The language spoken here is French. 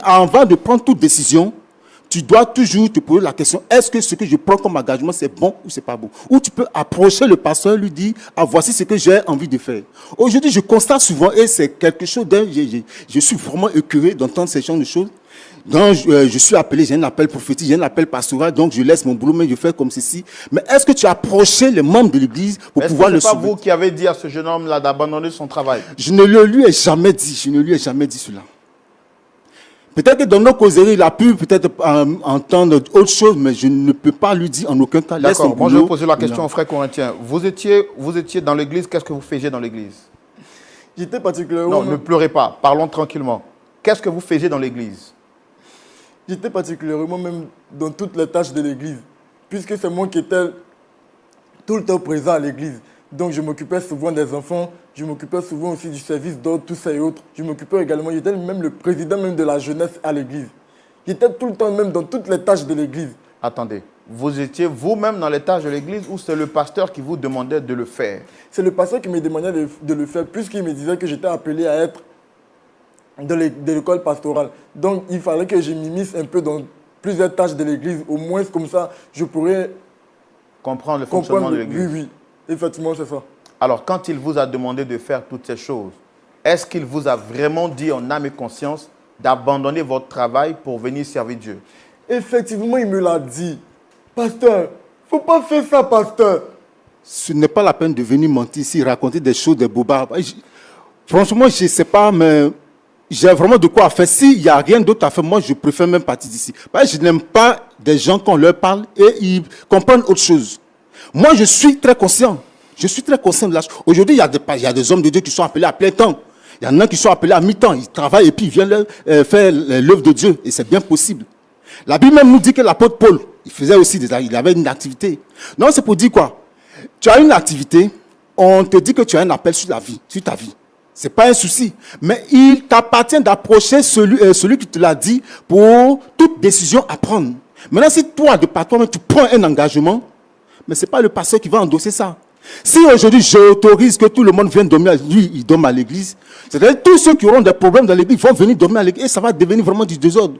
Avant de prendre toute décision, tu dois toujours te poser la question, est-ce que ce que je prends comme engagement, c'est bon ou c'est pas bon? Ou tu peux approcher le pasteur, lui dire, ah, voici ce que j'ai envie de faire. Aujourd'hui, je constate souvent, et c'est quelque chose je suis vraiment écœuré d'entendre ces genres de choses. Donc, je suis appelé, j'ai un appel prophétique, j'ai un appel pastoral, donc je laisse mon boulot, mais je fais comme ceci. Mais est-ce que tu as approché les membres de l'église pour pouvoir le sauver? Est-ce que ce n'est pas vous qui avez dit à ce jeune homme-là d'abandonner son travail? Je ne le lui ai jamais dit, cela. Peut-être que dans nos causeries, il a pu peut-être entendre autre chose, mais je ne peux pas lui dire en aucun cas. D'accord, moi je vais poser la question aux frères corinthiens. Vous étiez dans l'église, qu'est-ce que vous faisiez dans l'église? J'étais particulièrement... Non, ne pleurez pas, parlons tranquillement. Qu'est-ce que vous faisiez dans l'église? J'étais particulièrement même dans toutes les tâches de l'église, puisque c'est moi qui étais tout le temps présent à l'église. Donc je m'occupais souvent des enfants, je m'occupais souvent aussi du service d'ordre, tout ça et autres. Je m'occupais également, j'étais même le président même de la jeunesse à l'église. J'étais tout le temps même dans toutes les tâches de l'église. Attendez, vous étiez vous-même dans les tâches de l'église ou c'est le pasteur qui vous demandait de le faire? C'est le pasteur qui me demandait de le faire, puisqu'il me disait que j'étais appelé à être de l'école pastorale. Donc il fallait que je m'immisce un peu dans plusieurs tâches de l'église, au moins comme ça je pourrais comprendre le fonctionnement de l'église. Oui. Effectivement, c'est ça. Alors, quand il vous a demandé de faire toutes ces choses, est-ce qu'il vous a vraiment dit en âme et conscience d'abandonner votre travail pour venir servir Dieu? Effectivement, il me l'a dit. Pasteur, il ne faut pas faire ça, pasteur. Ce n'est pas la peine de venir mentir ici, raconter des choses, des bobards. Franchement, je ne sais pas, mais j'ai vraiment de quoi faire. S'il n'y a rien d'autre à faire, moi, je préfère même partir d'ici. Je n'aime pas des gens qu'on leur parle et ils comprennent autre chose. Moi, je suis très conscient. Je suis très conscient de la chose. Aujourd'hui, il y a des hommes de Dieu qui sont appelés à plein temps. Il y en a qui sont appelés à mi-temps. Ils travaillent et puis ils viennent faire l'œuvre de Dieu. Et c'est bien possible. La Bible même nous dit que l'apôtre Paul, il avait une activité. Non, c'est pour dire quoi? Tu as une activité, on te dit que tu as un appel sur ta vie. Ce n'est pas un souci. Mais il t'appartient d'approcher celui qui te l'a dit pour toute décision à prendre. Maintenant, si toi, de par toi-même, tu prends un engagement, mais ce n'est pas le pasteur qui va endosser ça. Si aujourd'hui j'autorise que tout le monde vienne dormir, lui, il dorme à l'église, c'est-à-dire tous ceux qui auront des problèmes dans l'église vont venir dormir à l'église et ça va devenir vraiment du désordre.